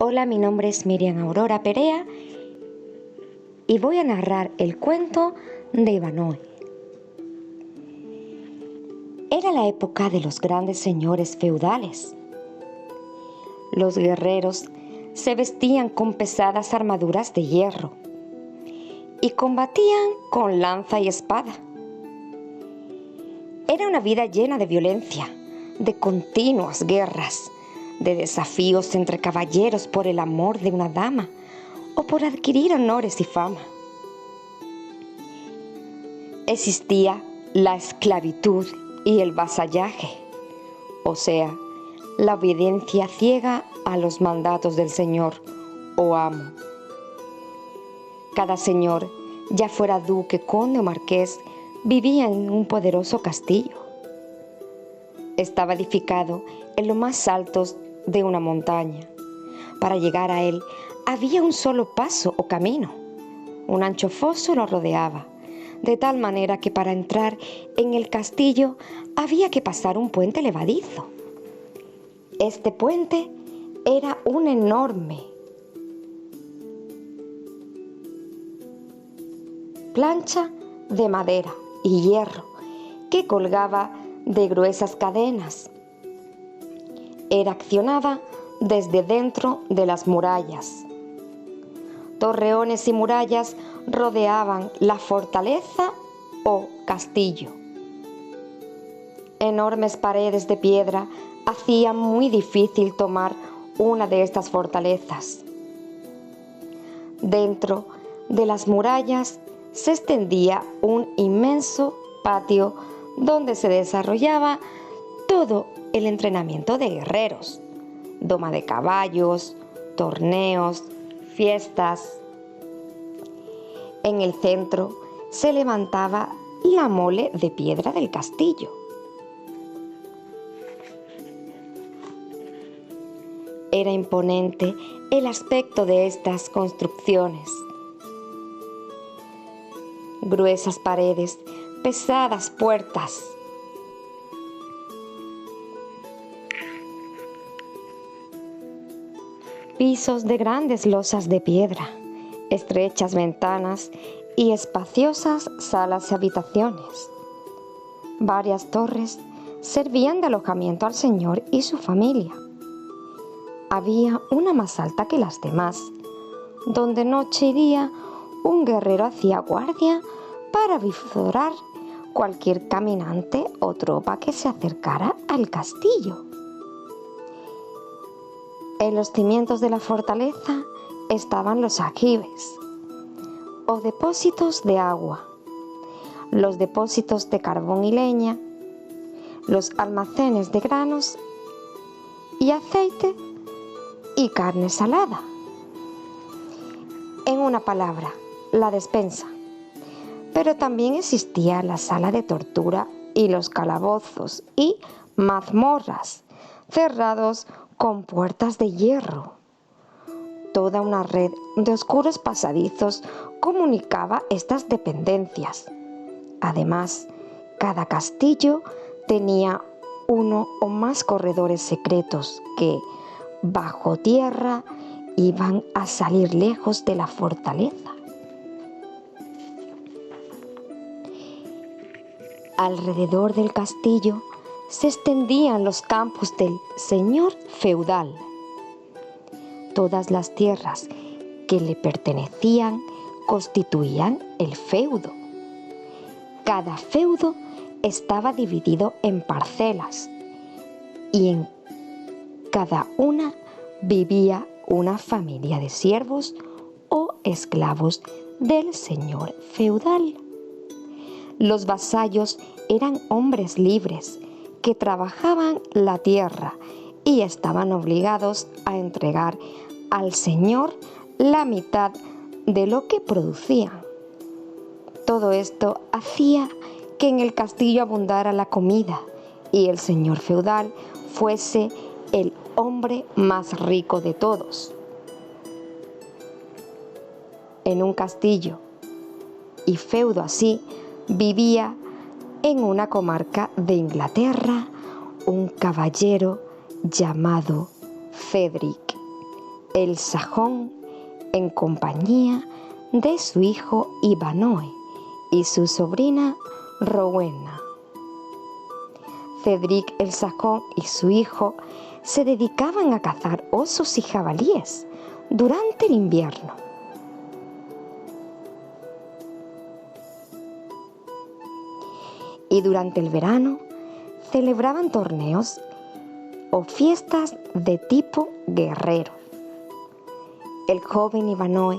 Hola, mi nombre es Miriam Aurora Perea y voy a narrar el cuento de Ivanhoe. Era la época de los grandes señores feudales. Los guerreros se vestían con pesadas armaduras de hierro y combatían con lanza y espada. Era una vida llena de violencia, de continuas guerras, de desafíos entre caballeros por el amor de una dama o por adquirir honores y fama. Existía la esclavitud y el vasallaje, o sea, la obediencia ciega a los mandatos del señor o amo. Cada señor, ya fuera duque, conde o marqués, vivía en un poderoso castillo. Estaba edificado en lo más alto de una montaña. Para llegar a él había un solo paso o camino. Un ancho foso lo rodeaba, de tal manera que para entrar en el castillo había que pasar un puente levadizo. Este puente era un enorme plancha de madera y hierro que colgaba de gruesas cadenas. Era accionada desde dentro de las murallas. Torreones y murallas rodeaban la fortaleza o castillo. Enormes paredes de piedra hacían muy difícil tomar una de estas fortalezas. Dentro de las murallas se extendía un inmenso patio donde se desarrollaba todo el entrenamiento de guerreros, doma de caballos, torneos, fiestas. En el centro se levantaba la mole de piedra del castillo. Era imponente el aspecto de estas construcciones. Gruesas paredes, pesadas puertas. Pisos de grandes losas de piedra, estrechas ventanas y espaciosas salas y habitaciones. Varias torres servían de alojamiento al señor y su familia. Había una más alta que las demás, donde noche y día un guerrero hacía guardia para visorar cualquier caminante o tropa que se acercara al castillo. En los cimientos de la fortaleza estaban los aljibes, o depósitos de agua, los depósitos de carbón y leña, los almacenes de granos y aceite y carne salada. En una palabra, la despensa. Pero también existía la sala de tortura y los calabozos y mazmorras cerrados con puertas de hierro. Toda una red de oscuros pasadizos comunicaba estas dependencias. Además, cada castillo tenía uno o más corredores secretos que, bajo tierra, iban a salir lejos de la fortaleza. Alrededor del castillo se extendían los campos del señor feudal. Todas las tierras que le pertenecían constituían el feudo. Cada feudo estaba dividido en parcelas y en cada una vivía una familia de siervos o esclavos del señor feudal. Los vasallos eran hombres libres que trabajaban la tierra y estaban obligados a entregar al señor la mitad de lo que producían. Todo esto hacía que en el castillo abundara la comida y el señor feudal fuese el hombre más rico de todos. En un castillo y feudo así vivía en una comarca de Inglaterra un caballero llamado Cedric, el sajón en compañía de su hijo Ivanoe y su sobrina Rowena. Cedric el sajón y su hijo se dedicaban a cazar osos y jabalíes durante el invierno. Y durante el verano celebraban torneos o fiestas de tipo guerrero. El joven Ivanoe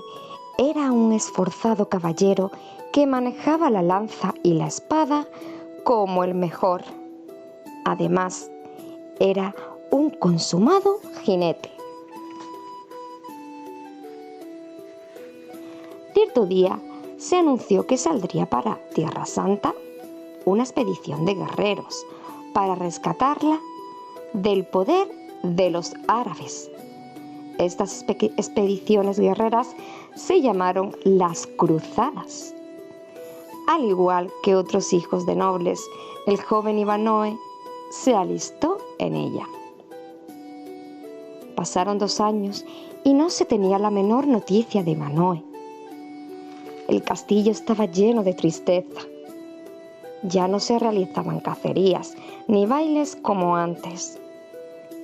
era un esforzado caballero que manejaba la lanza y la espada como el mejor. Además, era un consumado jinete. Cierto día se anunció que saldría para Tierra Santa una expedición de guerreros para rescatarla del poder de los árabes. Estas expediciones guerreras se llamaron las Cruzadas. Al igual que otros hijos de nobles, el joven Ivanoe se alistó en ella. Pasaron 2 años y no se tenía la menor noticia de Ivanoe. El castillo estaba lleno de tristeza. Ya no se realizaban cacerías ni bailes como antes.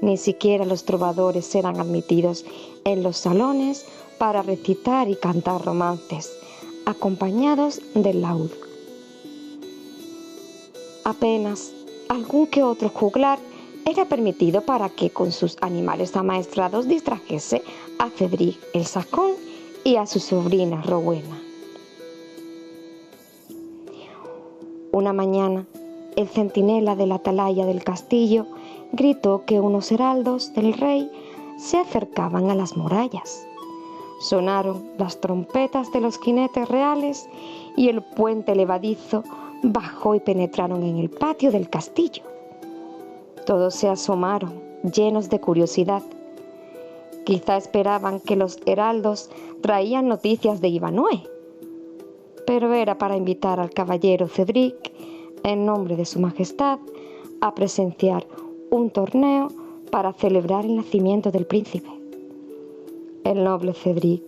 Ni siquiera los trovadores eran admitidos en los salones para recitar y cantar romances, acompañados del laúd. Apenas algún que otro juglar era permitido para que con sus animales amaestrados distrajese a Cedric el sajón y a su sobrina Rowena. Una mañana, el centinela de la atalaya del castillo gritó que unos heraldos del rey se acercaban a las murallas. Sonaron las trompetas de los jinetes reales y el puente levadizo bajó y penetraron en el patio del castillo. Todos se asomaron, llenos de curiosidad. Quizá esperaban que los heraldos traían noticias de Ivanoe, pero era para invitar al caballero Cedric, en nombre de su majestad, a presenciar un torneo para celebrar el nacimiento del príncipe. El noble Cedric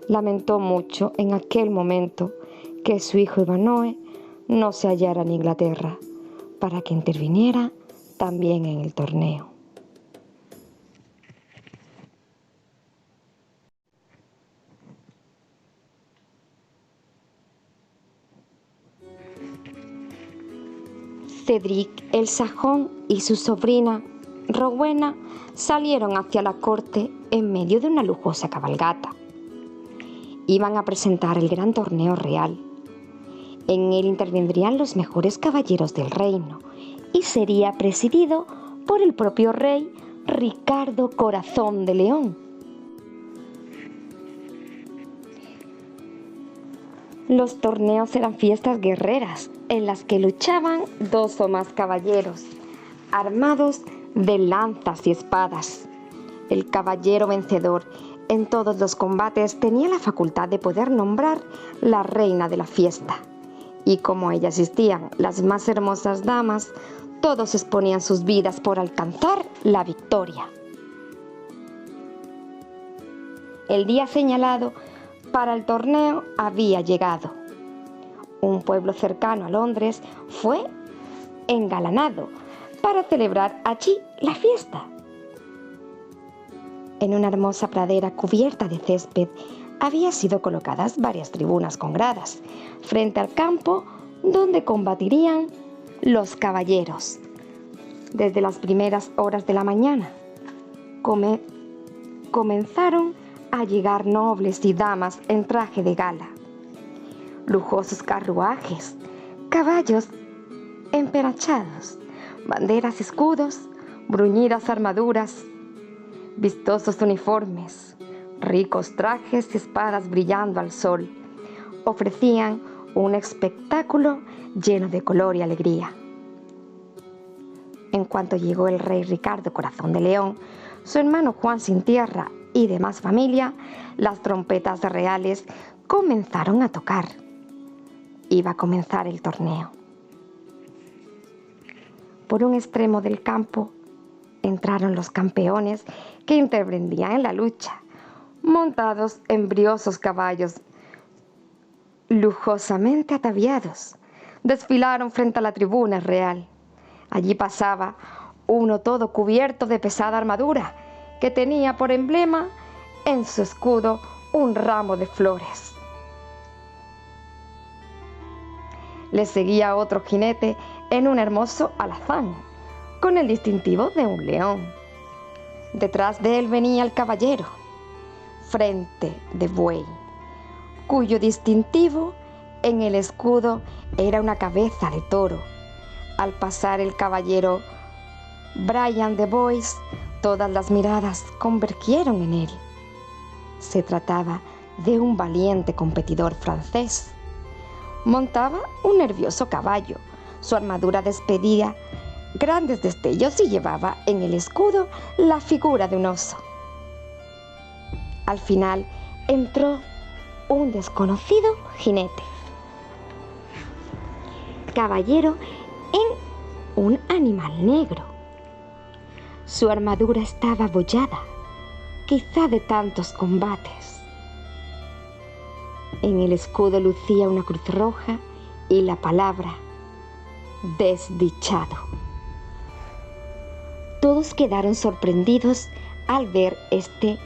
lamentó mucho en aquel momento que su hijo Ivanoe no se hallara en Inglaterra para que interviniera también en el torneo. Cedric el sajón y su sobrina Rowena salieron hacia la corte en medio de una lujosa cabalgata. Iban a presentar el gran torneo real. En él intervendrían los mejores caballeros del reino y sería presidido por el propio rey Ricardo Corazón de León. Los torneos eran fiestas guerreras en las que luchaban 2 o más caballeros, armados de lanzas y espadas. El caballero vencedor en todos los combates tenía la facultad de poder nombrar la reina de la fiesta. Y como a ella asistían las más hermosas damas, todos exponían sus vidas por alcanzar la victoria. El día señalado para el torneo había llegado. Un pueblo cercano a Londres fue engalanado para celebrar allí la fiesta. En una hermosa pradera cubierta de césped había sido colocadas varias tribunas con gradas frente al campo donde combatirían los caballeros. Desde las primeras horas de la mañana comenzaron a llegar nobles y damas en traje de gala. Lujosos carruajes, caballos empenachados, banderas y escudos, bruñidas armaduras, vistosos uniformes, ricos trajes y espadas brillando al sol, ofrecían un espectáculo lleno de color y alegría. En cuanto llegó el rey Ricardo Corazón de León, su hermano Juan Sin Tierra y demás familia, las trompetas reales comenzaron a tocar. Iba a comenzar el torneo. Por un extremo del campo entraron los campeones que intervendrían en la lucha, montados en briosos caballos lujosamente ataviados, desfilaron frente a la tribuna real. Allí pasaba uno todo cubierto de pesada armadura, que tenía por emblema en su escudo un ramo de flores. Le seguía otro jinete en un hermoso alazán, con el distintivo de un león. Detrás de él venía el caballero, Frente de Buey, cuyo distintivo en el escudo era una cabeza de toro. Al pasar el caballero Brian de Bois, todas las miradas convergieron en él. Se trataba de un valiente competidor francés. Montaba un nervioso caballo, su armadura despedía grandes destellos y llevaba en el escudo la figura de un oso. Al final entró un desconocido jinete, caballero en un animal negro. Su armadura estaba abollada, quizá de tantos combates. En el escudo lucía una cruz roja y la palabra desdichado. Todos quedaron sorprendidos al ver este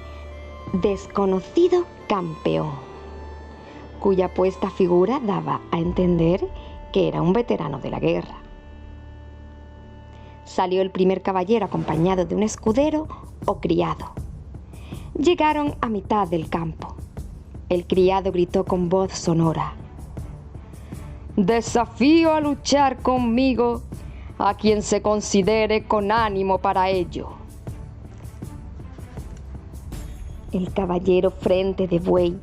desconocido campeón, cuya apuesta figura daba a entender que era un veterano de la guerra. Salió el primer caballero acompañado de un escudero o criado. Llegaron a mitad del campo. El criado gritó con voz sonora: «Desafío a luchar conmigo a quien se considere con ánimo para ello». El caballero Frente de Buey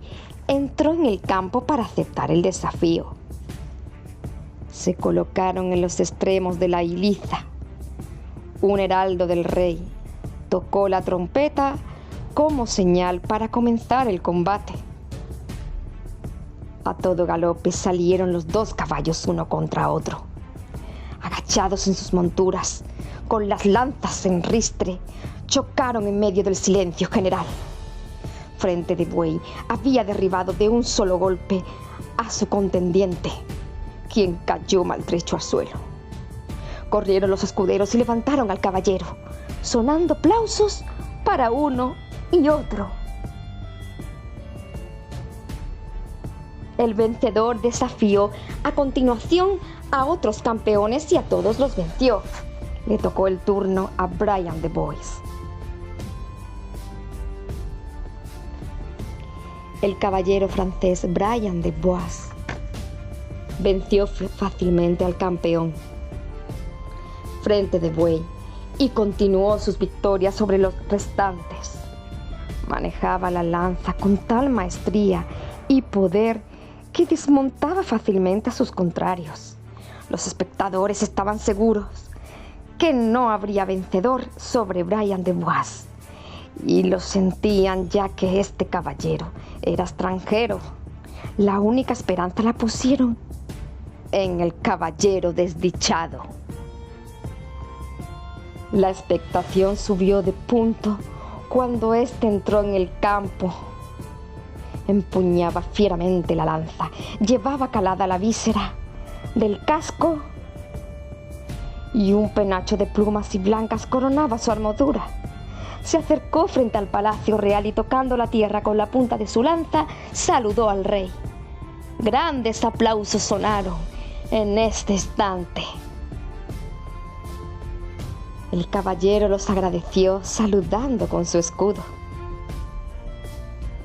entró en el campo para aceptar el desafío. Se colocaron en los extremos de la liza. Un heraldo del rey tocó la trompeta como señal para comenzar el combate. A todo galope salieron los dos caballos uno contra otro. Agachados en sus monturas, con las lanzas en ristre, chocaron en medio del silencio general. Frente de Buey había derribado de un solo golpe a su contendiente, quien cayó maltrecho al suelo. Corrieron los escuderos y levantaron al caballero, sonando aplausos para uno y otro. El vencedor desafió a continuación a otros campeones y a todos los venció. Le tocó el turno a Brian de Bois. El caballero francés Brian de Bois venció fácilmente al campeón Frente de Buey y continuó sus victorias sobre los restantes. Manejaba la lanza con tal maestría y poder que desmontaba fácilmente a sus contrarios. Los espectadores estaban seguros que no habría vencedor sobre Brian de Bois, y lo sentían, ya que este caballero era extranjero. La única esperanza la pusieron en el caballero desdichado. La expectación subió de punto cuando éste entró en el campo. Empuñaba fieramente la lanza, llevaba calada la víscera del casco y un penacho de plumas y blancas coronaba su armadura. Se acercó frente al palacio real y, tocando la tierra con la punta de su lanza, saludó al rey. Grandes aplausos sonaron en este instante. El caballero los agradeció saludando con su escudo.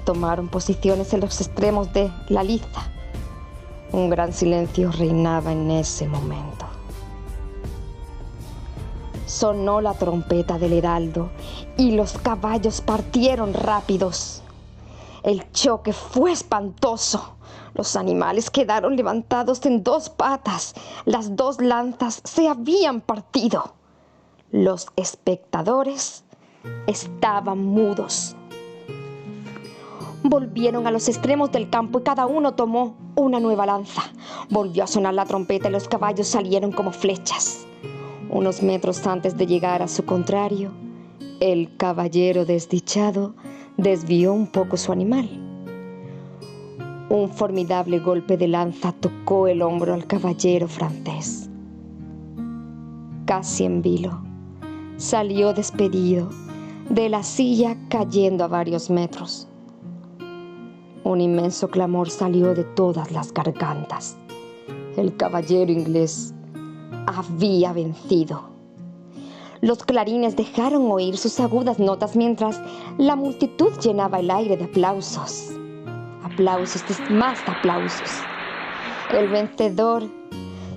Tomaron posiciones en los extremos de la liza. Un gran silencio reinaba en ese momento. Sonó la trompeta del heraldo y los caballos partieron rápidos. El choque fue espantoso. Los animales quedaron levantados en dos patas. Las dos lanzas se habían partido. Los espectadores estaban mudos. Volvieron a los extremos del campo y cada uno tomó una nueva lanza. Volvió a sonar la trompeta y los caballos salieron como flechas. Unos metros antes de llegar a su contrario, el caballero desdichado desvió un poco su animal. Un formidable golpe de lanza tocó el hombro al caballero francés. Casi en vilo, salió despedido de la silla cayendo a varios metros. Un inmenso clamor salió de todas las gargantas. El caballero inglés había vencido. Los clarines dejaron oír sus agudas notas mientras la multitud llenaba el aire de aplausos. Aplausos, más aplausos. El vencedor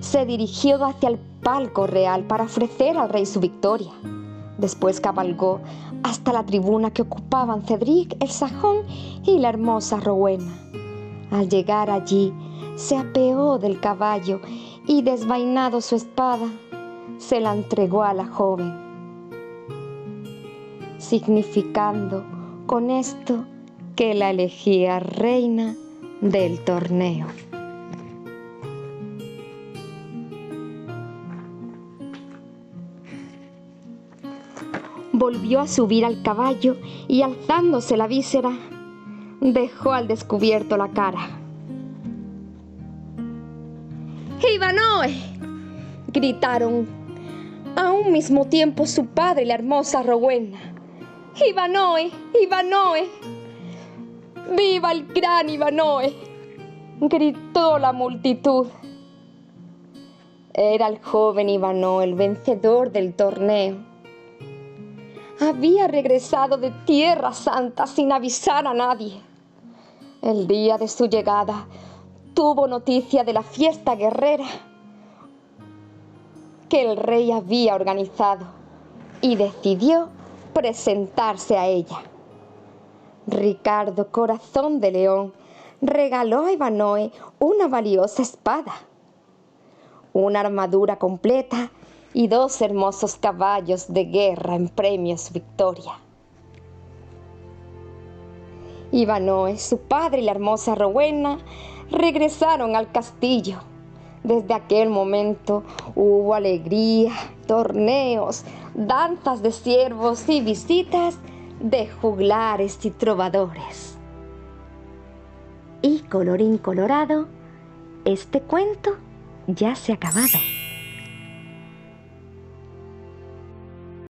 se dirigió hacia el palco real para ofrecer al rey su victoria. Después cabalgó hasta la tribuna que ocupaban Cedric el sajón y la hermosa Rowena. Al llegar allí, se apeó del caballo y, desvainado su espada, se la entregó a la joven, significando con esto que la elegía reina del torneo. Volvió a subir al caballo y, alzándose la víscera, dejó al descubierto la cara. ¡Ivanoe!, gritaron a un mismo tiempo su padre y la hermosa Rowena. ¡Ivanoe! ¡Ivanoe! ¡Viva el gran Ivanoe!, gritó la multitud. Era el joven Ivanoe, el vencedor del torneo. Había regresado de Tierra Santa sin avisar a nadie. El día de su llegada, tuvo noticia de la fiesta guerrera que el rey había organizado y decidió presentarse a ella. Ricardo, Corazón de León, regaló a Ivanoe una valiosa espada, una armadura completa y 2 hermosos caballos de guerra en premio a su victoria. Ivanoe, su padre y la hermosa Rowena regresaron al castillo. Desde aquel momento hubo alegría, torneos, danzas de ciervos y visitas de juglares y trovadores. Y colorín colorado, este cuento ya se ha acabado.